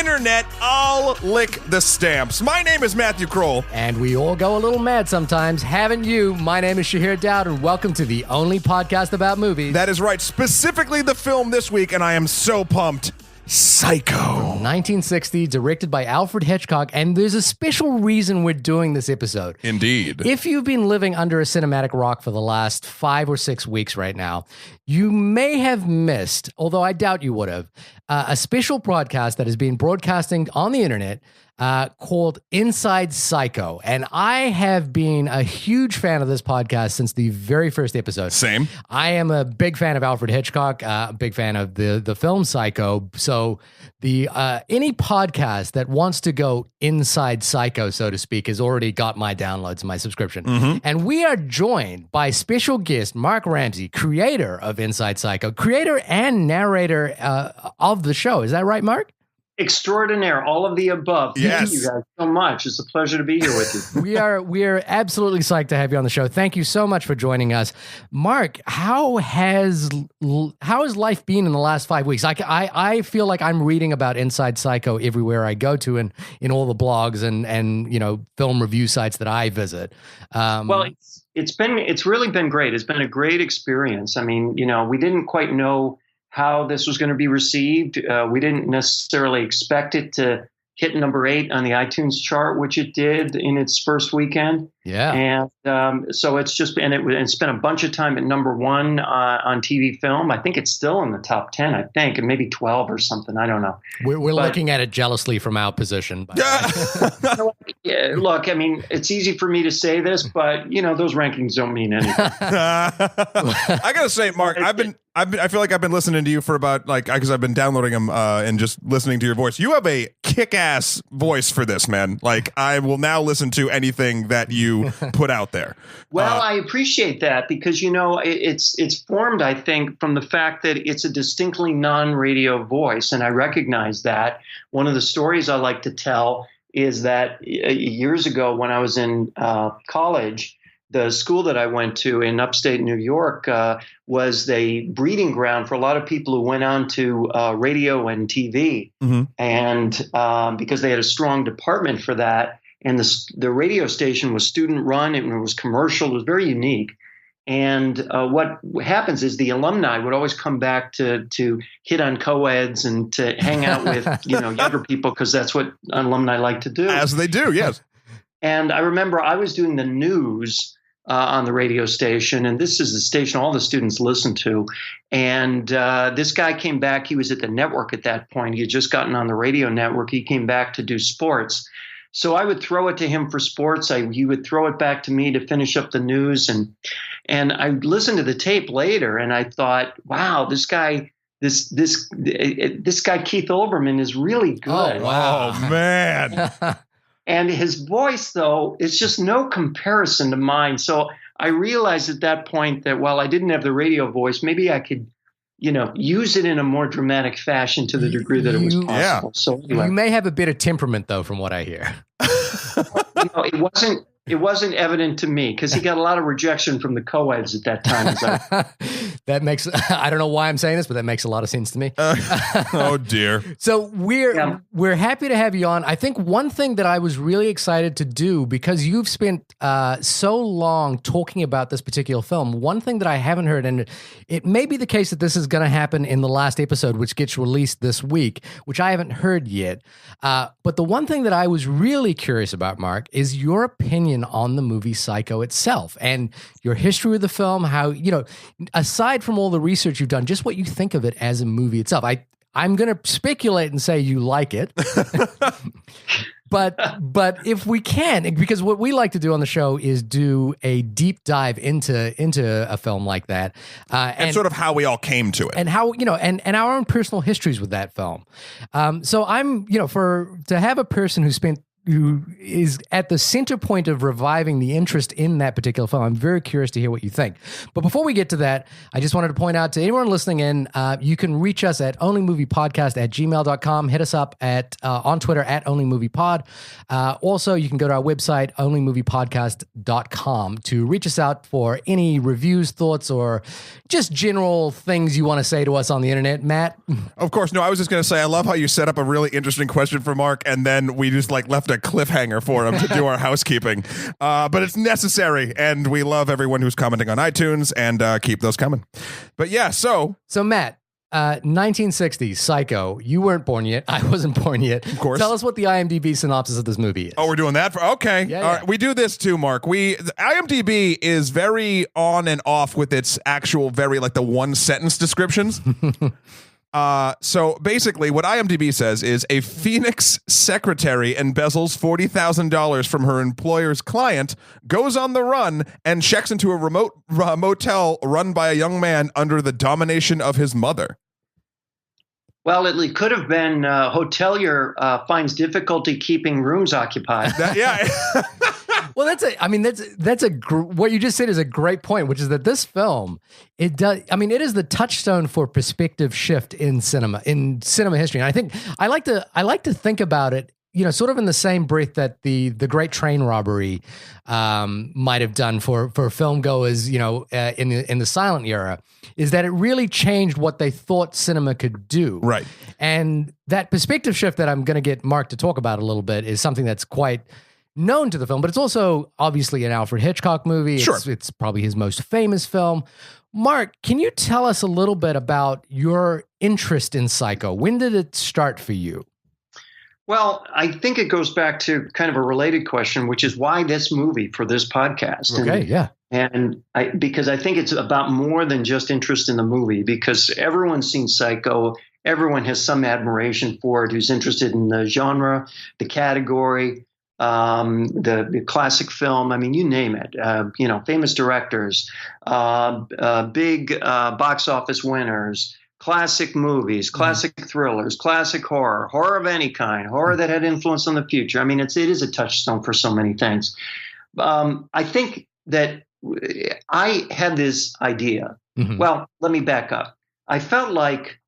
internet, I'll lick the stamps. My name is Matthew Kroll. And we all go a little mad sometimes, haven't you? My name is Shahir Dowd, and welcome to the only podcast about movies. That is right. Specifically the film this week, and I am so pumped. Psycho. 1960, directed by Alfred Hitchcock, and there's a special reason we're doing this episode. Indeed. If you've been living under a cinematic rock for the last 5 or 6 weeks right now, you may have missed, although I doubt you would have, a special broadcast that has been broadcasting on the internet called Insidepsycho. And I have been a huge fan of this podcast since the very first episode. Same. I am a big fan of Alfred Hitchcock, a big fan of the film Psycho. So the any podcast that wants to go inside Psycho, so to speak, has already got my downloads and my subscription. Mm-hmm. And we are joined by special guest Mark Ramsey, creator of Insidepsycho, creator and narrator of the show. Is that right, Mark? Extraordinaire, all of the above. Yes. Thank you guys so much. It's a pleasure to be here with you. We are absolutely psyched to have you on the show. Thank you so much for joining us. Mark, how has life been in the last 5 weeks? I feel like I'm reading about Insidepsycho everywhere I go to, and in all the blogs and film review sites that I visit. Well, it's really been great. It's been a great experience. I mean, we didn't quite know how this was going to be received. We didn't necessarily expect it to hit number 8 on the iTunes chart, which it did in its first weekend. Yeah. And so it's just been, and spent a bunch of time at number 1 on TV film. I think it's still in the top 10, I think, and maybe 12 or something. I don't know. We're looking at it jealously from our position. Yeah, look, I mean, it's easy for me to say this, but those rankings don't mean anything. I gotta say, Mark, I feel like I've been listening to you for about because I've been downloading them and just listening to your voice. You have a kick-ass voice for this, man. Like, I will now listen to anything that you put out there. Well, I appreciate that because it's formed, I think, from the fact that it's a distinctly non-radio voice, and I recognize that. One of the stories I like to tell is that years ago when I was in college, the school that I went to in upstate New York was the breeding ground for a lot of people who went on to radio and TV. Mm-hmm. And because they had a strong department for that, and the radio station was student run, and it was commercial, it was very unique. And what happens is the alumni would always come back to hit on co-eds and to hang out with younger people, because that's what alumni like to do. As they do, yes. And I remember I was doing the news on the radio station, and this is the station all the students listen to. And this guy came back. He was at the network at that point. He had just gotten on the radio network. He came back to do sports. So I would throw it to him for sports. He would throw it back to me to finish up the news. And I listened to the tape later, and I thought, wow, this guy Keith Olbermann is really good. Oh, wow. Oh, man. And his voice, though, is just no comparison to mine. So I realized at that point that while I didn't have the radio voice, maybe I could, use it in a more dramatic fashion to the degree that it was possible. Yeah. So anyway. You may have a bit of temperament, though, from what I hear. It wasn't evident to me because he got a lot of rejection from the co-eds at that time. That makes, I don't know why I'm saying this, but that makes a lot of sense to me. Oh dear. So we're happy to have you on. I think one thing that I was really excited to do, because you've spent so long talking about this particular film, one thing that I haven't heard, and it may be the case that this is going to happen in the last episode, which gets released this week, which I haven't heard yet. But the one thing that I was really curious about, Mark, is your opinion on the movie Psycho itself and your history with the film, how, aside from all the research you've done, just what you think of it as a movie itself. I'm going to speculate and say you like it. But if we can, because what we like to do on the show is do a deep dive into a film like that, and sort of how we all came to it, and how and our own personal histories with that film. So I'm to have a person who spent is at the center point of reviving the interest in that particular film. I'm very curious to hear what you think. But before we get to that, I just wanted to point out to anyone listening in, you can reach us at onlymoviepodcast@gmail.com. Hit us up on Twitter at onlymoviepod. Also, you can go to our website, onlymoviepodcast.com, to reach us out for any reviews, thoughts, or just general things you want to say to us on the internet. Matt? Of course. No, I was just going to say, I love how you set up a really interesting question for Mark, and then we just left a cliffhanger for him to do our housekeeping. But it's necessary, and we love everyone who's commenting on iTunes, and keep those coming. But yeah, so Matt, 1960s, Psycho. You weren't born yet. I wasn't born yet. Of course. Tell us what the IMDb synopsis of this movie is. Oh, we're doing that? Okay. Yeah, All right. We do this too, Mark. The IMDb is very on and off with its actual the one-sentence descriptions. So basically what IMDb says is a Phoenix secretary embezzles $40,000 from her employer's client, goes on the run, and checks into a remote motel run by a young man under the domination of his mother. Well, it could have been hotelier finds difficulty keeping rooms occupied. Well, what you just said is a great point, which is that this film, it is the touchstone for perspective shift in cinema history. And I think I like to think about it, sort of in the same breath that the Great Train Robbery might have done for film goers, in the silent era, is that it really changed what they thought cinema could do. Right. And that perspective shift that I'm going to get Mark to talk about a little bit is something that's quite known to the film, but it's also obviously an Alfred Hitchcock movie. Sure. It's probably his most famous film. Mark, can you tell us a little bit about your interest in Psycho? When did it start for you? Well, I think it goes back to kind of a related question, which is why this movie for this podcast? Okay, yeah. And because I think it's about more than just interest in the movie, because everyone's seen Psycho. Everyone has some admiration for it who's interested in the genre, the category, the classic film. I mean, you name it, famous directors, big box office winners, classic movies, classic thrillers, classic horror of any kind, horror that had influence on the future. I mean, it is a touchstone for so many things. I think that I had this idea. Mm-hmm. Well, let me back up. I felt like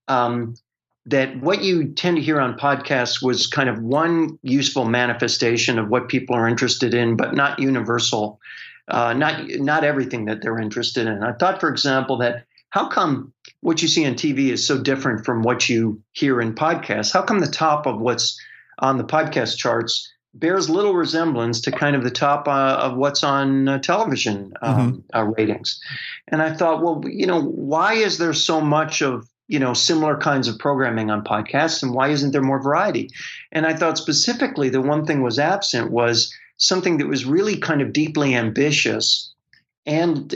that what you tend to hear on podcasts was kind of one useful manifestation of what people are interested in, but not universal, not everything that they're interested in. I thought, for example, that how come what you see on TV is so different from what you hear in podcasts? How come the top of what's on the podcast charts bears little resemblance to kind of the top of what's on television ratings? And I thought, well, why is there so much of similar kinds of programming on podcasts, and why isn't there more variety? And I thought specifically the one thing was absent was something that was really kind of deeply ambitious and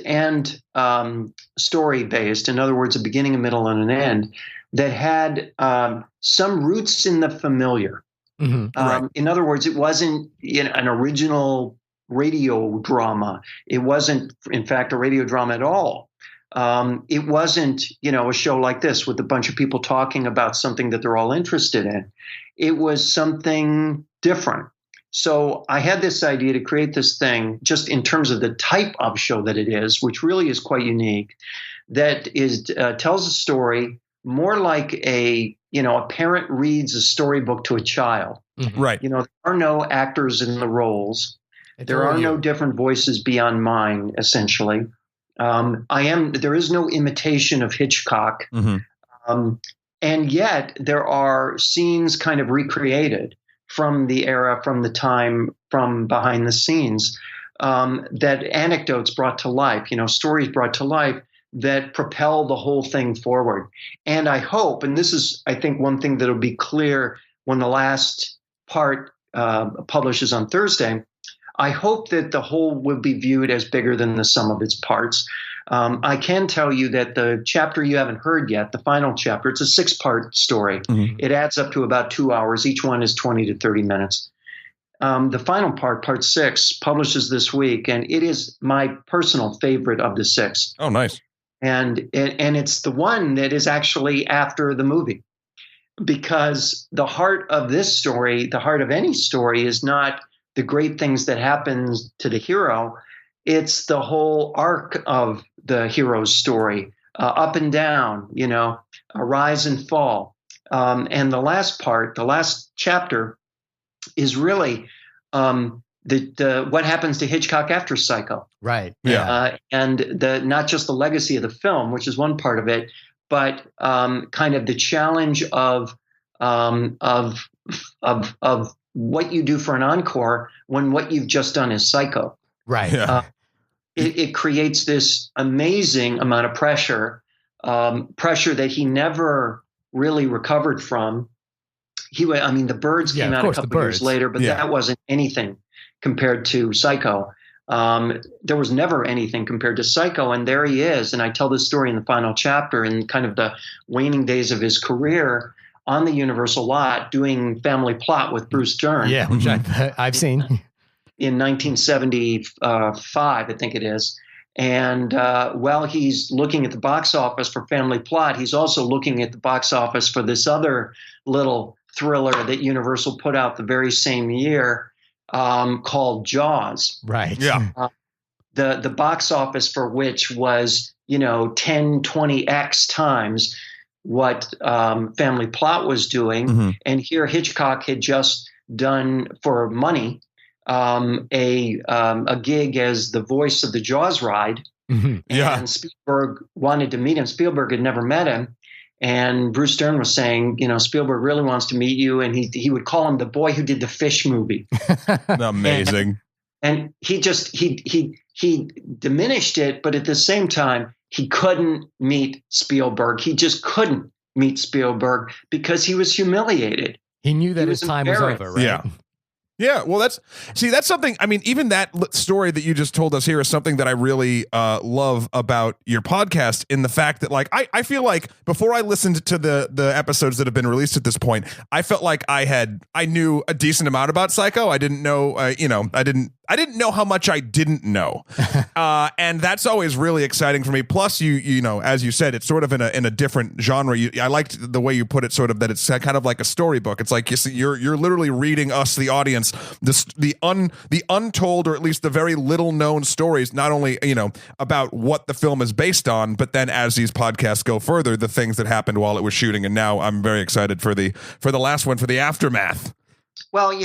story based. In other words, a beginning, a middle, and an end that had some roots in the familiar. Mm-hmm. Right. In other words, it wasn't an original radio drama. It wasn't, in fact, a radio drama at all. It wasn't, a show like this with a bunch of people talking about something that they're all interested in. It was something different. So I had this idea to create this thing just in terms of the type of show that it is, which really is quite unique, that is tells a story more like a parent reads a storybook to a child. Mm-hmm. Right. There are no actors in the roles. There are no different voices beyond mine, essentially. There is no imitation of Hitchcock. Mm-hmm. And yet there are scenes kind of recreated from the era, from the time, from behind the scenes, that anecdotes brought to life, stories brought to life that propel the whole thing forward. And I hope, and this is, I think, one thing that'll be clear when the last part publishes on Thursday, I hope that the whole will be viewed as bigger than the sum of its parts. I can tell you that the chapter you haven't heard yet, the final chapter, it's a 6-part story. Mm-hmm. It adds up to about 2 hours. Each one is 20 to 30 minutes. The final part 6, publishes this week, and it is my personal favorite of the 6. Oh, nice. And it's the one that is actually after the movie. because the heart of this story, the heart of any story, is not the great things that happen to the hero. It's the whole arc of the hero's story, up and down, a rise and fall. And the last part, the last chapter, is really what happens to Hitchcock after Psycho. Right. Yeah. And not just the legacy of the film, which is one part of it, but kind of the challenge of what you do for an encore when what you've just done is Psycho. Right. Yeah. It creates this amazing amount of pressure that he never really recovered from. The Birds came out a couple years later, but that wasn't anything compared to Psycho. There was never anything compared to Psycho, and there he is. And I tell this story in the final chapter, in kind of the waning days of his career on the Universal lot, doing Family Plot with Bruce Dern. Yeah, which I've seen. In 1975, I think it is. And while he's looking at the box office for Family Plot, he's also looking at the box office for this other little thriller that Universal put out the very same year, called Jaws. Right. Yeah. The box office for which was, 10, 20x times what Family Plot was doing. Mm-hmm. And here Hitchcock had just done, for money, a gig as the voice of the Jaws ride. Mm-hmm. Yeah. And Spielberg wanted to meet him. Spielberg had never met him. And Bruce Dern was saying, Spielberg really wants to meet you. And he would call him the boy who did the Fish movie. Amazing. And he diminished it, but at the same time, he couldn't meet Spielberg. He just couldn't meet Spielberg because he was humiliated. He knew that his time was over, right? Yeah. Yeah, well, that's something. I mean, even that story that you just told us here is something that I really love about your podcast, in the fact that, like, I feel like before I listened to the episodes that have been released at this point, I felt like I knew a decent amount about Psycho. I didn't know, I didn't know how much I didn't know, and that's always really exciting for me. Plus, you know, as you said, it's sort of in a different genre. I liked the way you put it, sort of that it's kind of like a storybook. It's like you're literally reading us, the audience, the untold, or at least the very little known stories, not only about what the film is based on, but then as these podcasts go further, the things that happened while it was shooting. And now I'm very excited for the last one, for the aftermath. Well,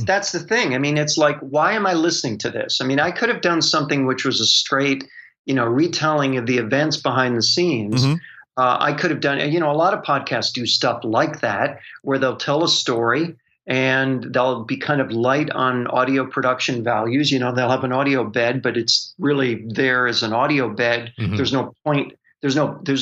that's the thing. I mean, it's like, why am I listening to this? I mean, I could have done something which was a straight, retelling of the events behind the scenes. Mm-hmm. I could have done, a lot of podcasts do stuff like that, where they'll tell a story and they'll be kind of light on audio production values. They'll have an audio bed, but it's really there as an audio bed. Mm-hmm. There's no point. There's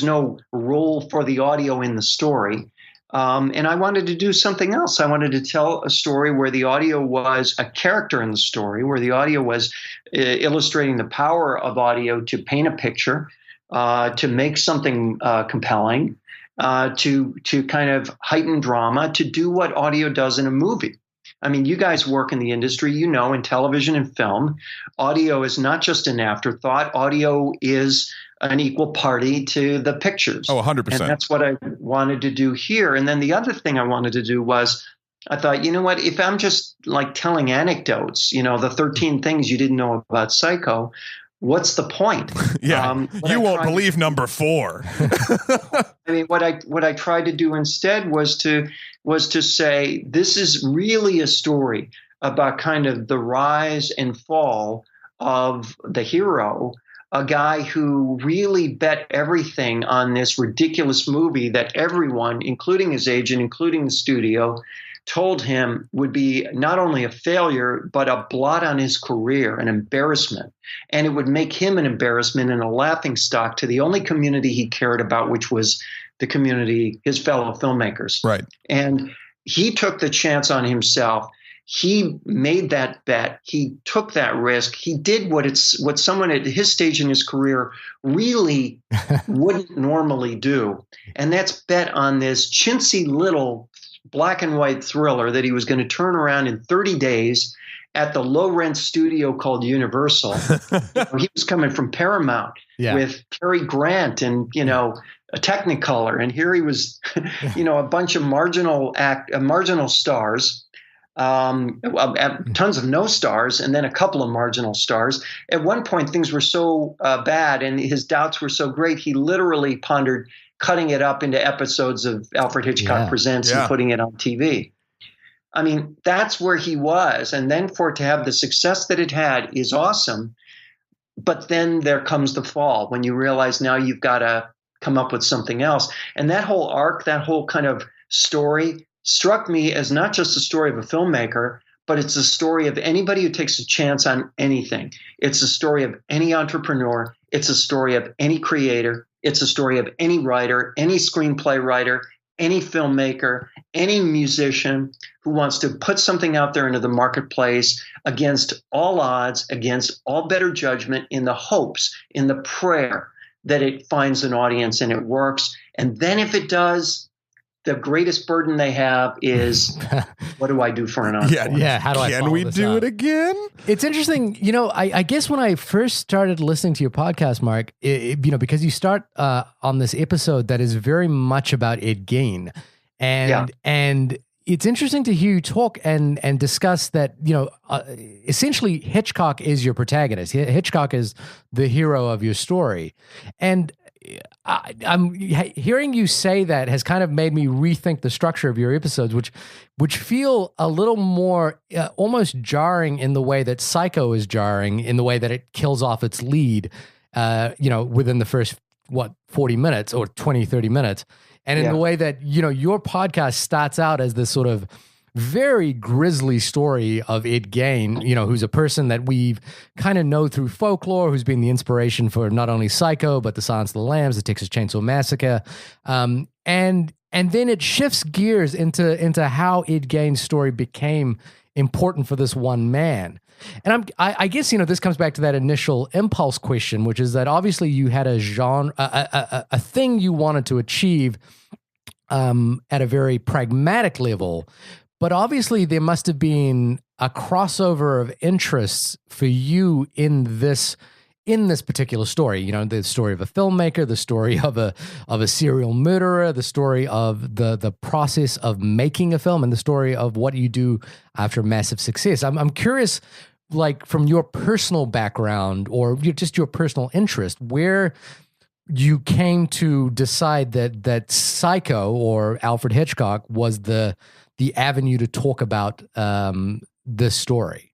no role for the audio in the story. And I wanted to do something else. I wanted to tell a story where the audio was a character in the story, where the audio was illustrating the power of audio to paint a picture, to make something compelling, to kind of heighten drama, to do what audio does in a movie. I mean, you guys work in the industry, in television and film, audio is not just an afterthought. Audio is an equal party to the pictures. Oh, 100%. And that's what I wanted to do here. And then the other thing I wanted to do was, I thought, what, if I'm just like telling anecdotes, the 13 things you didn't know about Psycho, what's the point? Yeah, you won't believe number 4. I mean, what I tried to do instead was to say, this is really a story about kind of the rise and fall of the hero, a guy who really bet everything on this ridiculous movie that everyone, including his agent, including the studio, told him would be not only a failure, but a blot on his career, an embarrassment. And it would make him an embarrassment and a laughingstock to the only community he cared about, which was the community, his fellow filmmakers. Right. And he took the chance on himself. He made that bet. He took that risk. He did what someone at his stage in his career really wouldn't normally do. And that's bet on this chintzy little black and white thriller that he was going to turn around in 30 days at the low-rent studio called Universal. He was coming from Paramount with Cary Grant and, a Technicolor, and here he was, a bunch of marginal stars, tons of no stars, and then a couple of marginal stars. At one point, things were so bad, and his doubts were so great, he literally pondered cutting it up into episodes of Alfred Hitchcock Presents and putting it on TV. I mean, that's where he was, and then for it to have the success that it had is awesome. But then there comes the fall when you realize now you've got to come up with something else. And that whole arc, that whole kind of story struck me as not just a story of a filmmaker, but it's a story of anybody who takes a chance on anything. It's a story of any entrepreneur. It's a story of any creator. It's a story of any writer, any screenplay writer, any filmmaker, any musician who wants to put something out there into the marketplace against all odds, against all better judgment, in the hopes, in the prayer that it finds an audience and it works. And then if it does, the greatest burden they have is, what do I do for an encore? Yeah. How do I Can we do it again? It's interesting. I guess when I first started listening to your podcast, Mark, because you start on this episode that is very much about Ed Gein, and it's interesting to hear you talk and discuss that, essentially Hitchcock is your protagonist. Hitchcock is the hero of your story. And I'm hearing you say that has kind of made me rethink the structure of your episodes, which feel a little more almost jarring in the way that Psycho is jarring, in the way that it kills off its lead, within the first, 40 minutes or 20, 30 minutes. And in the way that, your podcast starts out as this sort of very grisly story of Ed Gein, who's a person that we've kind of know through folklore, who's been the inspiration for not only Psycho, but The Silence of the Lambs, The Texas Chainsaw Massacre. And then it shifts gears into how Ed Gein's story became important for this one man. And I guess, this comes back to that initial impulse question, which is that obviously you had a genre, a thing you wanted to achieve at a very pragmatic level, but obviously there must have been a crossover of interests for you in this particular story. The story of a filmmaker, the story of a serial murderer, the story of the process of making a film, and the story of what you do after massive success. I'm curious, like, from your personal background or just your personal interest, where you came to decide that Psycho or Alfred Hitchcock was the avenue to talk about this story.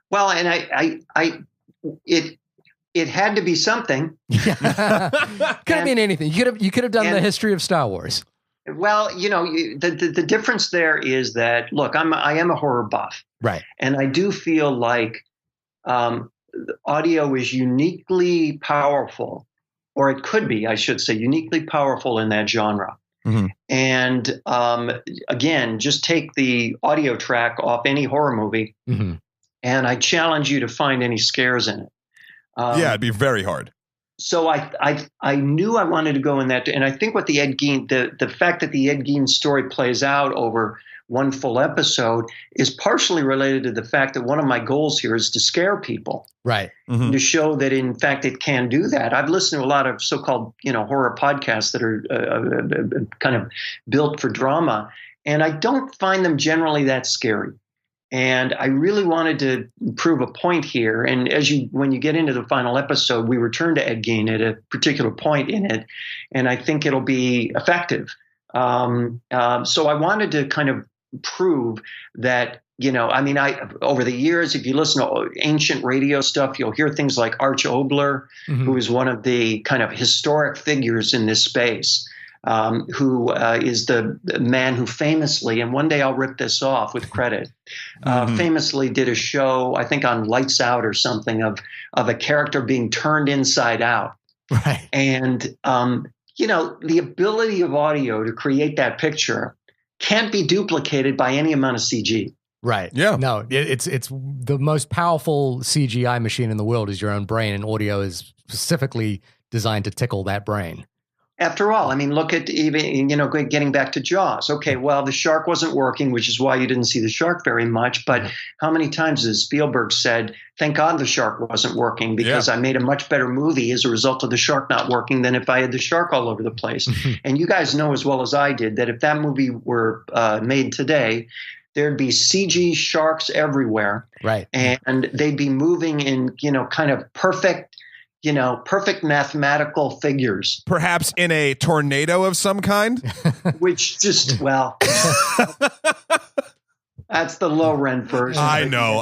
Well, and it had to be something. Could have been anything. You could have done the history of Star Wars. Well, the difference there is that, look, I am a horror buff, right? And I do feel like audio is uniquely powerful, or it could be, I should say, uniquely powerful in that genre. Mm-hmm. And again, just take the audio track off any horror movie, mm-hmm. and I challenge you to find any scares in it. It'd be very hard. So I knew I wanted to go in that, and I think what the Ed Gein, the fact that the Ed Gein story plays out over one full episode is partially related to the fact that one of my goals here is to scare people, right? Mm-hmm. To show that in fact it can do that. I've listened to a lot of so-called horror podcasts that are kind of built for drama, and I don't find them generally that scary. And I really wanted to prove a point here. And when you get into the final episode, we return to Ed Gein at a particular point in it, and I think it'll be effective. So I wanted to kind of prove that, over the years, if you listen to ancient radio stuff, you'll hear things like Arch Oboler, mm-hmm. who is one of the kind of historic figures in this space. Who is the man who famously, and one day I'll rip this off with credit, famously did a show, I think on Lights Out or something, of a character being turned inside out. Right. And, the ability of audio to create that picture can't be duplicated by any amount of CG. Right. Yeah. No, it's the most powerful CGI machine in the world is your own brain, and audio is specifically designed to tickle that brain. After all, I mean, look at even, getting back to Jaws. Okay, well, the shark wasn't working, which is why you didn't see the shark very much. But how many times has Spielberg said, thank God the shark wasn't working because I made a much better movie as a result of the shark not working than if I had the shark all over the place. And you guys know as well as I did that if that movie were made today, there'd be CG sharks everywhere. Right. And they'd be moving in, kind of perfect mathematical figures. Perhaps in a tornado of some kind? Which just, that's the low rent version. I know.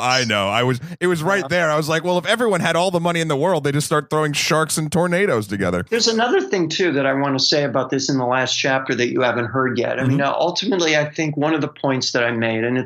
It was right there. I was like, well, if everyone had all the money in the world, they just start throwing sharks and tornadoes together. There's another thing, too, that I want to say about this in the last chapter that you haven't heard yet. I mean, ultimately, I think one of the points that I made, and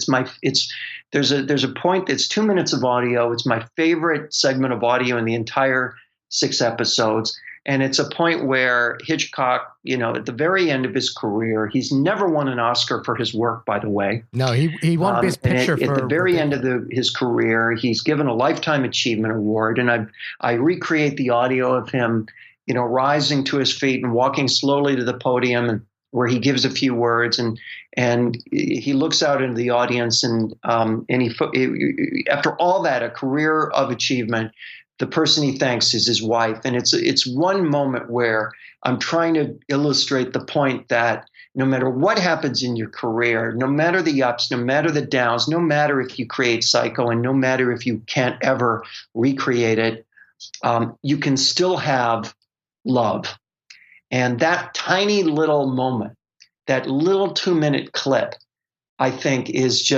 there's a point that's 2 minutes of audio. It's my favorite segment of audio in the entire 6 episodes. And it's a point where Hitchcock, at the very end of his career, he's never won an Oscar for his work, by the way. No, he won Best Picture at the very end of his career. He's given a Lifetime Achievement Award. And I recreate the audio of him, rising to his feet and walking slowly to the podium, and where he gives a few words and he looks out into the audience and he after all that, a career of achievement, the person he thanks is his wife. And it's one moment where I'm trying to illustrate the point that no matter what happens in your career, no matter the ups, no matter the downs, no matter if you create Psycho and no matter if you can't ever recreate it, you can still have love. And that tiny little moment, that little 2-minute clip, I think is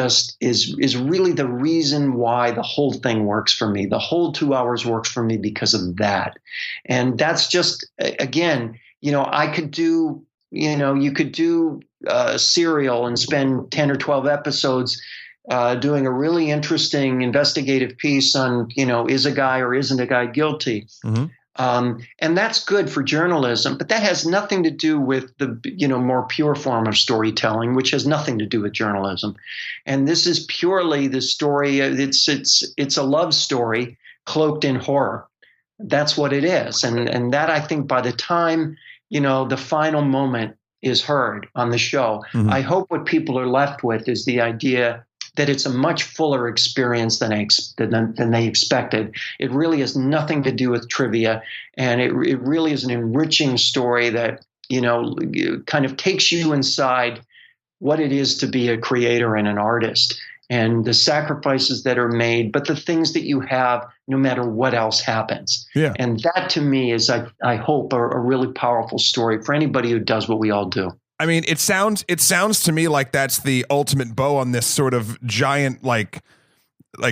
really the reason why the whole thing works for me. The whole 2 hours works for me because of that. And that's just, again, I could do, you could do Serial and spend 10 or 12 episodes doing a really interesting investigative piece on, is a guy or isn't a guy guilty? Mm-hmm. And that's good for journalism, but that has nothing to do with the, more pure form of storytelling, which has nothing to do with journalism. And this is purely the story. It's a love story cloaked in horror. That's what it is. And that, I think, by the time, the final moment is heard on the show, I hope what people are left with is the idea that it's a much fuller experience than they expected. It really has nothing to do with trivia, and it really is an enriching story that kind of takes you inside what it is to be a creator and an artist, and the sacrifices that are made, but the things that you have no matter what else happens. Yeah. And that, to me, is I hope a really powerful story for anybody who does what we all do. I mean, it sounds to me like that's the ultimate bow on this sort of giant like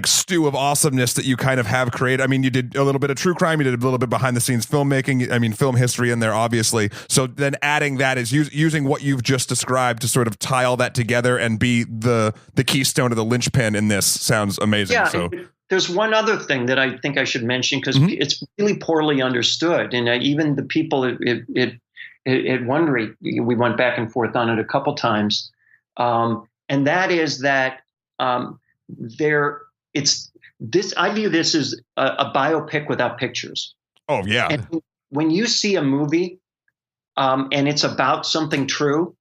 stew of awesomeness that you kind of have created. I mean, you did a little bit of true crime, you did a little bit behind the scenes filmmaking. I mean, film history in there, obviously. So then adding that is using what you've just described to sort of tie all that together and be the keystone of the linchpin in this sounds amazing. Yeah. So there's one other thing that I think I should mention because it's really poorly understood, and even the people at Wondery, we went back and forth on it a couple times, and that is that I view this as a biopic without pictures. Oh yeah. And when you see a movie, and it's about something true,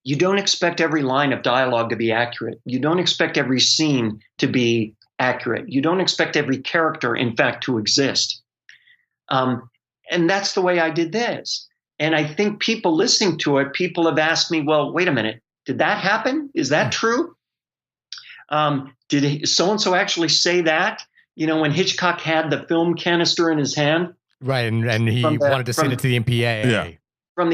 you don't expect every line of dialogue to be accurate. You don't expect every scene to be accurate. You don't expect every character, in fact, to exist. And that's the way I did this. And I think people listening to it, people have asked me, well, wait a minute, did that happen? Is that true? Did so-and-so actually say that? When Hitchcock had the film canister in his hand? Right, and he wanted to send it to the MPAA. Yeah. From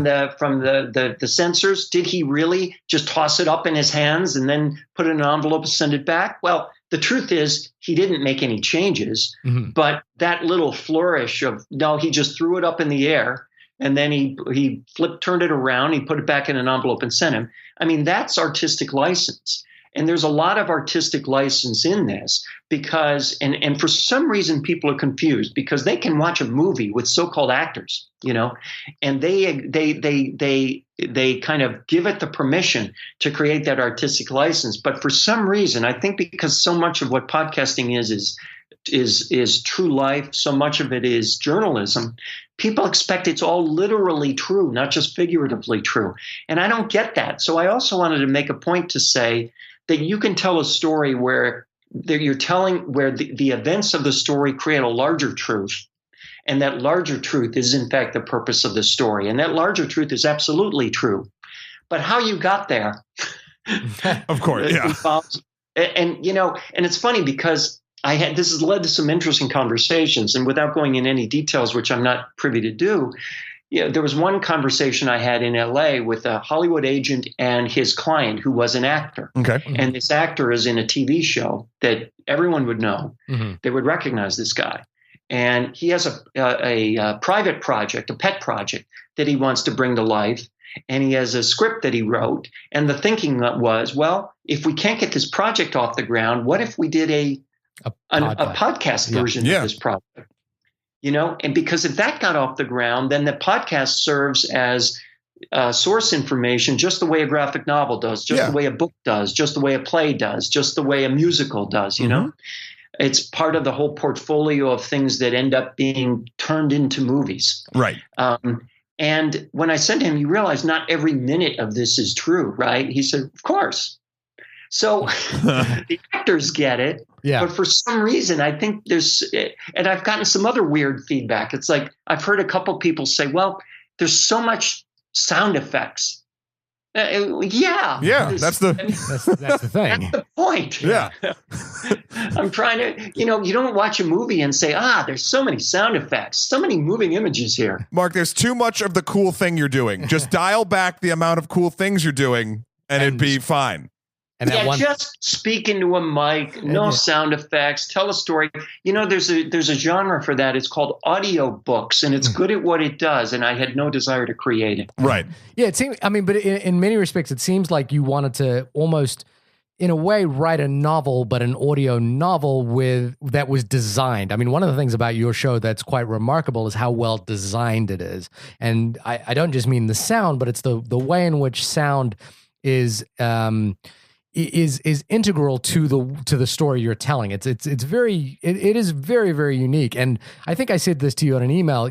the censors, did he really just toss it up in his hands and then put it in an envelope and send it back? Well, the truth is he didn't make any changes, but that little flourish of, no, he just threw it up in the air. And then he turned it around, he put it back in an envelope and sent him. I mean, that's artistic license. And there's a lot of artistic license in this because, and for some reason people are confused because they can watch a movie with so-called actors, and they kind of give it the permission to create that artistic license. But for some reason, I think because so much of what podcasting is is true life. So much of it is journalism. People expect it's all literally true, not just figuratively true. And I don't get that. So I also wanted to make a point to say that you can tell a story where you're telling where the events of the story create a larger truth. And that larger truth is, in fact, the purpose of the story. And that larger truth is absolutely true. But how you got there, of course, yeah. And it's funny because this has led to some interesting conversations. And without going in any details, which I'm not privy to do, there was one conversation I had in LA with a Hollywood agent and his client who was an actor. Okay. And this actor is in a TV show that everyone would know. Mm-hmm. They would recognize this guy. And he has a private project, a pet project that he wants to bring to life. And he has a script that he wrote. And the thinking was, well, if we can't get this project off the ground, what if we did a podcast version of this project? And because if that got off the ground, then the podcast serves as source information just the way a graphic novel does, just the way a book does, just the way a play does, just the way a musical does, you know? It's part of the whole portfolio of things that end up being turned into movies. Right. And when I said to him, you realize not every minute of this is true, right? He said, of course. So the actors get it. Yeah. But for some reason, I think and I've gotten some other weird feedback. It's like, I've heard a couple people say, well, there's so much sound effects. Yeah, that's the thing. That's the point. Yeah. I'm trying to, you don't watch a movie and say, there's so many sound effects, so many moving images here. Mark, there's too much of the cool thing you're doing. Just dial back the amount of cool things you're doing and it'd be fine. And just speak into a mic, no sound effects, tell a story. There's a genre for that. It's called audio books, and it's good at what it does. And I had no desire to create it. Right. Yeah, it seems. I mean, but in many respects, it seems like you wanted to almost, in a way, write a novel, but an audio novel that was designed. I mean, one of the things about your show that's quite remarkable is how well designed it is. And I don't just mean the sound, but it's the way in which sound is integral to the story you're telling. It is very, very unique. And I think I said this to you on an email,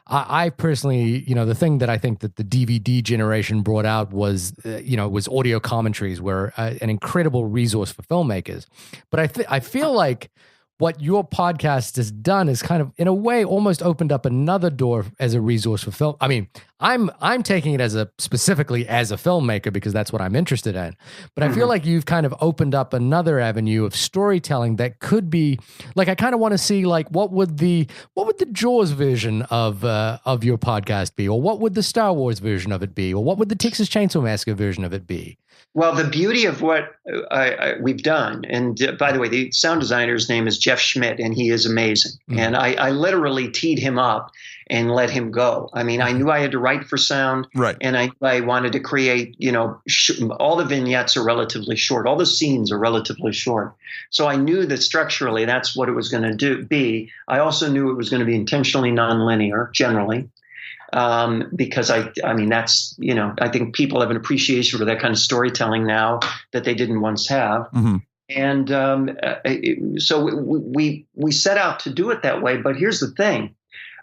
I personally, the thing that I think that the DVD generation brought out was, was audio commentaries were an incredible resource for filmmakers. But I feel like what your podcast has done is kind of, in a way, almost opened up another door as a resource for film. I mean, I'm taking it specifically as a filmmaker because that's what I'm interested in. But I feel like you've kind of opened up another avenue of storytelling that could be like, I kind of want to see like what would the Jaws version of your podcast be, or what would the Star Wars version of it be, or what would the Texas Chainsaw Massacre version of it be? Well, the beauty of what we've done, and by the way, the sound designer's name is Jeff Schmidt, and he is amazing. Mm-hmm. And I literally teed him up and let him go. I mean, I knew I had to write for sound, right? And I wanted to create, all the vignettes are relatively short. All the scenes are relatively short. So I knew that structurally that's what it was going to be. I also knew it was going to be intentionally nonlinear, generally. Because I mean, that's, I think people have an appreciation for that kind of storytelling now that they didn't once have. Mm-hmm. And so we set out to do it that way. But here's the thing.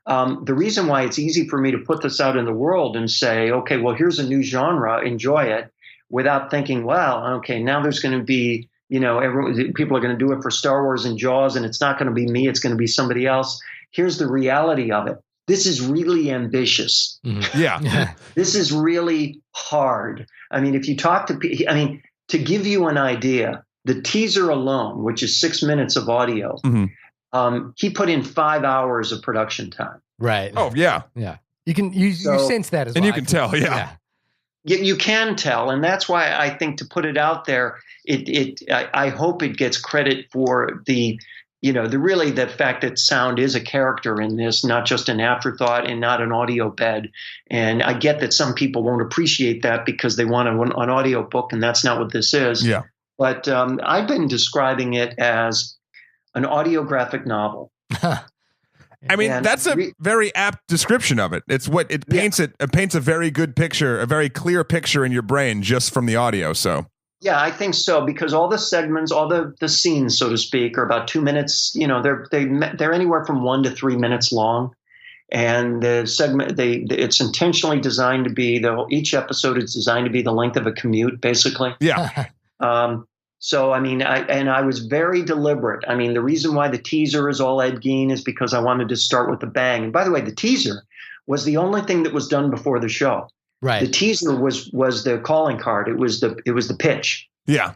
The reason why it's easy for me to put this out in the world and say, okay, well, here's a new genre, enjoy it, without thinking, well, okay, now there's going to be, people are going to do it for Star Wars and Jaws, and it's not going to be me, it's going to be somebody else. Here's the reality of it. This is really ambitious. Mm-hmm. Yeah. This is really hard. I mean, if you talk to people, to give you an idea, the teaser alone, which is 6 minutes of audio, he put in 5 hours of production time. Right. Oh, yeah. Yeah. You sense that as well. And you can tell, yeah. You can tell. And that's why I think to put it out there, I hope it gets credit for the fact that sound is a character in this, not just an afterthought and not an audio bed. And I get that some people won't appreciate that because they want an audio book, and that's not what this is. Yeah. But I've been describing it as an audio graphic novel. I mean, that's a very apt description of it. It's what it paints. It paints a very good picture, a very clear picture in your brain just from the audio. So Yeah, I think so, because all the segments, all the scenes, so to speak, are about 2 minutes. They're anywhere from 1 to 3 minutes long, and the segment it's intentionally designed to be each episode is designed to be the length of a commute, basically. Yeah. So I mean, I was very deliberate. I mean, the reason why the teaser is all Ed Gein is because I wanted to start with a bang. And by the way, the teaser was the only thing that was done before the show. Right. The teaser was the calling card. It was the pitch. Yeah.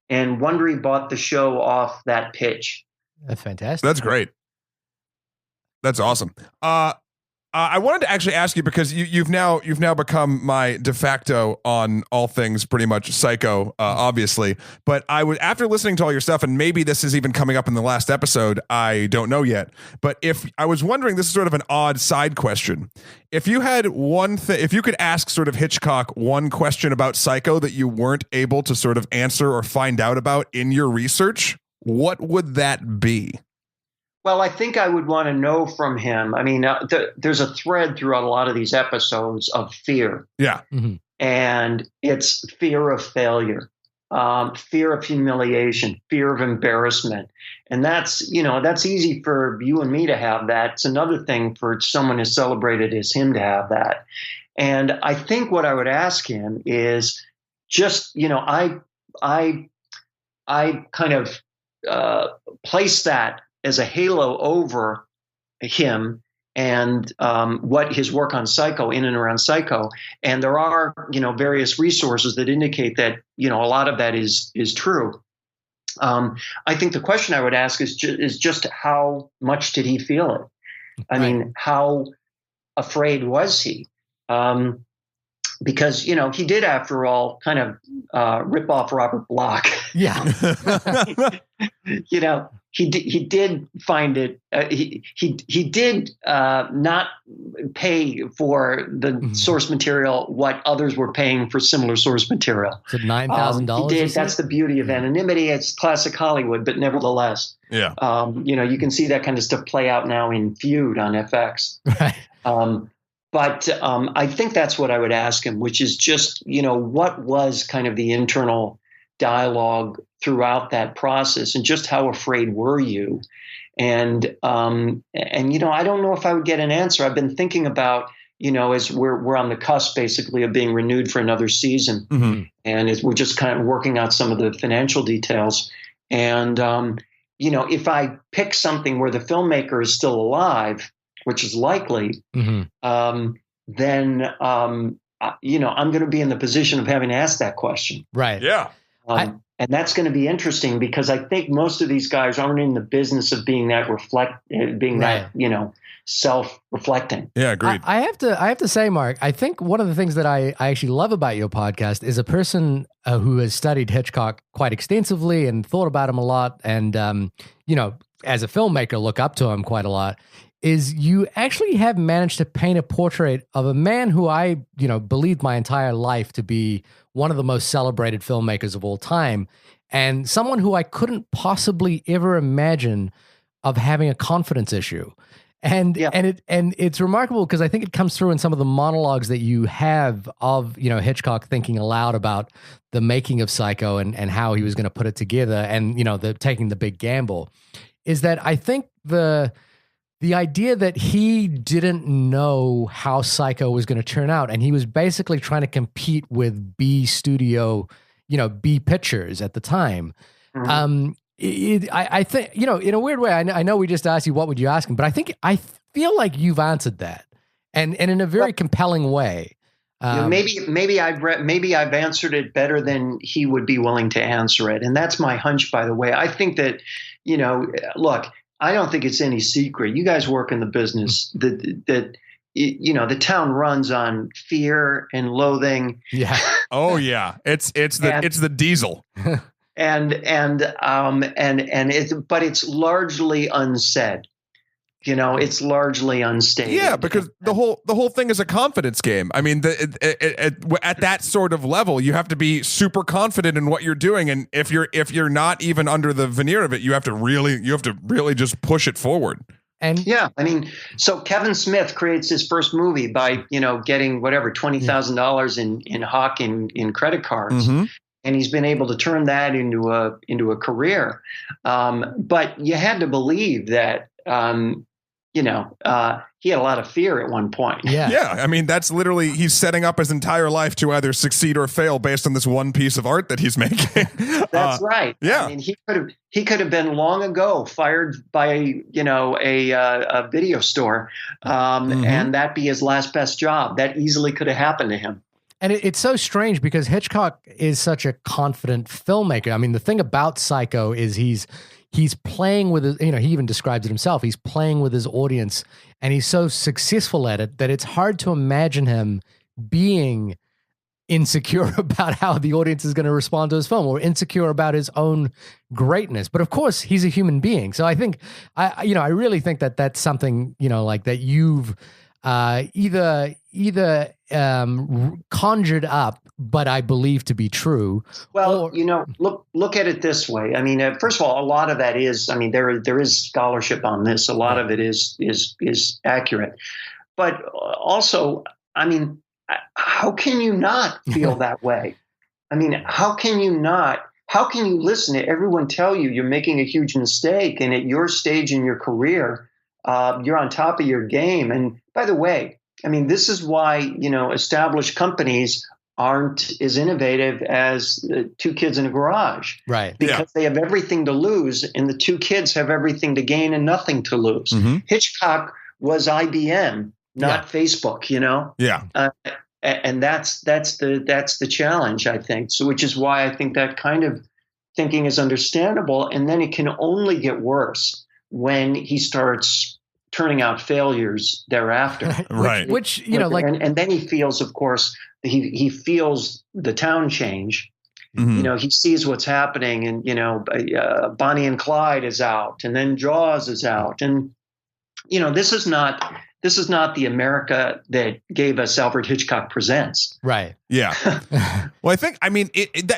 And Wondery bought the show off that pitch. That's fantastic. That's great. That's awesome. I wanted to actually ask you, because you've now become my de facto on all things pretty much Psycho, obviously. But after listening to all your stuff, and maybe this is even coming up in the last episode, I don't know yet. But if I was wondering, this is sort of an odd side question. If you had if you could ask sort of Hitchcock one question about Psycho that you weren't able to sort of answer or find out about in your research, what would that be? Well, I think I would want to know from him. I mean, there's a thread throughout a lot of these episodes of fear. Yeah. Mm-hmm. And it's fear of failure, fear of humiliation, fear of embarrassment. And that's easy for you and me to have that. It's another thing for someone as celebrated as him to have that. And I think what I would ask him is just, I kind of place that as a halo over him and what his work on Psycho, in and around Psycho. And there are, various resources that indicate that, a lot of that is true. I think the question I would ask is just how much did he feel it? I mean, how afraid was he? Because, he did, after all, kind of rip off Robert Bloch. Yeah. He did find it. He did not pay for the source material what others were paying for similar source material. So $9,000. He did. That's the beauty of anonymity. It's classic Hollywood, but nevertheless, yeah. You can see that kind of stuff play out now in Feud on FX. Right. But I think that's what I would ask him, which is just, what was kind of the internal dialogue throughout that process, and just how afraid were you? And I don't know if I would get an answer. I've been thinking about, as we're on the cusp basically of being renewed for another season, mm-hmm. and we're just kind of working out some of the financial details. And if I pick something where the filmmaker is still alive, which is likely, mm-hmm. Then I'm going to be in the position of having to ask that question. Right. Yeah. And that's going to be interesting, because I think most of these guys aren't in the business of being that self-reflecting. Yeah, agreed. I have to say, Mark, I think one of the things that I actually love about your podcast is a person who has studied Hitchcock quite extensively and thought about him a lot, and as a filmmaker, look up to him quite a lot. Is you actually have managed to paint a portrait of a man who I, believed my entire life to be one of the most celebrated filmmakers of all time, and someone who I couldn't possibly ever imagine of having a confidence issue. And it's remarkable, because I think it comes through in some of the monologues that you have of, Hitchcock thinking aloud about the making of Psycho and how he was going to put it together, and, taking the big gamble, is that I think the idea that he didn't know how Psycho was going to turn out, and he was basically trying to compete with B studio, B pictures at the time. Mm-hmm. I think, in a weird way, I know we just asked you, what would you ask him? But I feel like you've answered that, and in a very compelling way. Maybe I've answered it better than he would be willing to answer it. And that's my hunch, by the way. I think that, look, I don't think it's any secret. You guys work in the business that the town runs on fear and loathing. Yeah. Oh yeah. It's the diesel. and it's largely unsaid. It's largely unstated. Yeah, because the whole thing is a confidence game. I mean, at that sort of level, you have to be super confident in what you're doing, and if you're not even under the veneer of it, you have to really just push it forward. And yeah, I mean, so Kevin Smith creates his first movie by getting whatever $20,000 in hock in credit cards. Mm-hmm. and he's been able to turn that into a career. But you had to believe that he had a lot of fear at one point. Yeah. I mean, that's literally, he's setting up his entire life to either succeed or fail based on this one piece of art that he's making. That's right. Yeah. I mean, he could have been long ago fired by a video store, and that be his last best job. That easily could have happened to him. And it's so strange because Hitchcock is such a confident filmmaker. I mean, the thing about Psycho is he's playing with his, he even describes it himself. He's playing with his audience, and he's so successful at it that it's hard to imagine him being insecure about how the audience is going to respond to his film, or insecure about his own greatness. But of course, he's a human being. So I think, I really think that that's something, like that you've either conjured up, but I believe to be true. Well, look at it this way. I mean, first of all, a lot of that is, I mean, there is scholarship on this. A lot of it is accurate, but also, I mean, how can you not feel that way? I mean, how can you listen to everyone tell you you're making a huge mistake, and at your stage in your career, you're on top of your game? And by the way, I mean, this is why, established companies aren't as innovative as two kids in a garage. Right. Because they have everything to lose, and the two kids have everything to gain and nothing to lose. Mm-hmm. Hitchcock was IBM, not Facebook, Yeah. And that's the challenge, I think. So, which is why I think that kind of thinking is understandable. And then it can only get worse when he starts turning out failures thereafter. Right. Which and then he feels, of course, he feels the town change. Mm-hmm. He sees what's happening, and, Bonnie and Clyde is out, and then Jaws is out. And, this is not the America that gave us Alfred Hitchcock Presents. Right. Yeah. Well, I mean,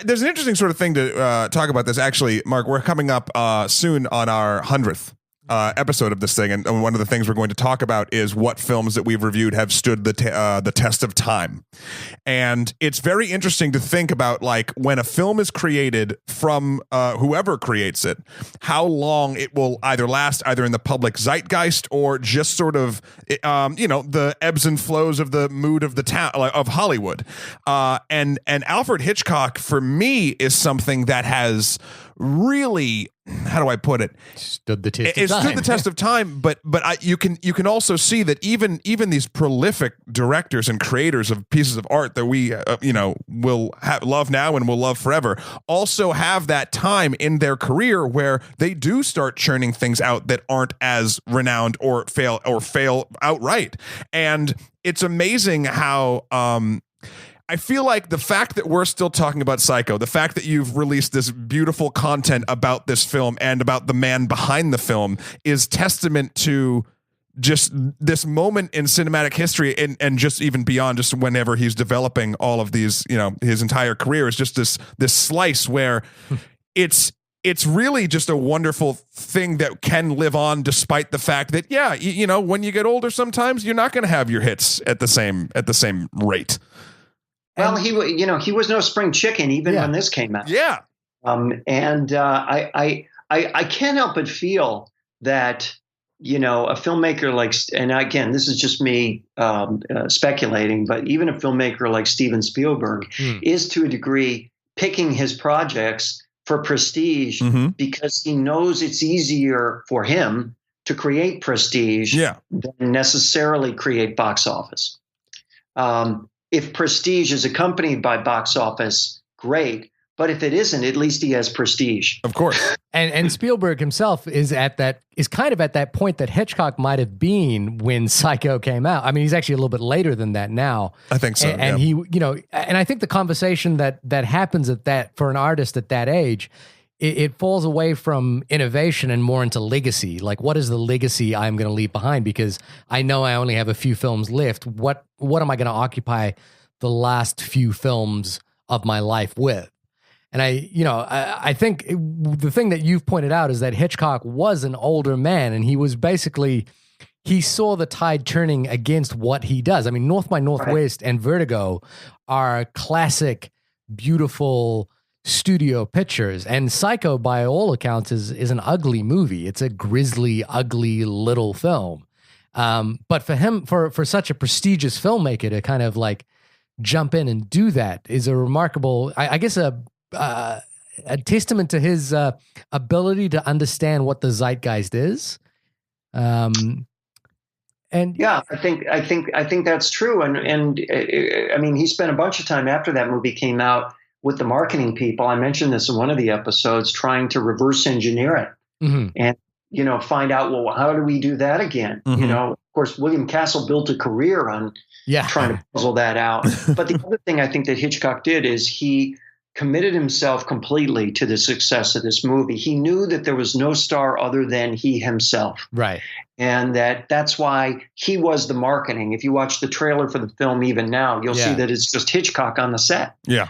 there's an interesting sort of thing to talk about this. Actually, Mark, we're coming up soon on our 100th episode of this thing, and one of the things we're going to talk about is what films that we've reviewed have stood the test of time. And it's very interesting to think about, like, when a film is created from whoever creates it, how long it will either last, either in the public zeitgeist or just sort of the ebbs and flows of the mood of the town, of Hollywood. And Alfred Hitchcock, for me, is something that has really, how do I put it? Stood the test. It stood the test of time, but you can also see that even these prolific directors and creators of pieces of art that we will love now and will love forever also have that time in their career where they do start churning things out that aren't as renowned or fail outright. And it's amazing how I feel like the fact that we're still talking about Psycho, the fact that you've released this beautiful content about this film and about the man behind the film, is testament to just this moment in cinematic history, and just even beyond, just whenever he's developing all of these, his entire career is just this slice where it's really just a wonderful thing that can live on, despite the fact that, when you get older, sometimes you're not going to have your hits at the same rate. Well, he was no spring chicken even when this came out. Yeah. I can't help but feel that, a filmmaker like, and again, this is just me speculating, but even a filmmaker like Steven Spielberg is, to a degree, picking his projects for prestige because he knows it's easier for him to create prestige than necessarily create box office. If prestige is accompanied by box office, great. But if it isn't, at least he has prestige. Of course. And Spielberg himself is kind of at that point that Hitchcock might have been when Psycho came out. I mean, he's actually a little bit later than that now. I think so. And he, and I think the conversation that happens for an artist at that age, it falls away from innovation and more into legacy. Like, what is the legacy I'm going to leave behind? Because I know I only have a few films left. What am I going to occupy the last few films of my life with? And I think the thing that you've pointed out is that Hitchcock was an older man, and he was basically, he saw the tide turning against what he does. I mean, North by Northwest and Vertigo are classic, beautiful studio pictures. And Psycho, by all accounts, is an ugly movie. It's a grisly, ugly little film. But for him, for such a prestigious filmmaker to kind of like jump in and do that is a remarkable, I guess, a testament to his ability to understand what the zeitgeist is. And yeah, I think that's true. And I mean, he spent a bunch of time after that movie came out with the marketing people. I mentioned this in one of the episodes, trying to reverse engineer it and, find out, well, how do we do that again? Of course, William Castle built a career on trying to puzzle that out. But the other thing I think that Hitchcock did is he committed himself completely to the success of this movie. He knew that there was no star other than he himself. Right. And that's why he was the marketing. If you watch the trailer for the film even now, you'll see that it's just Hitchcock on the set. Yeah.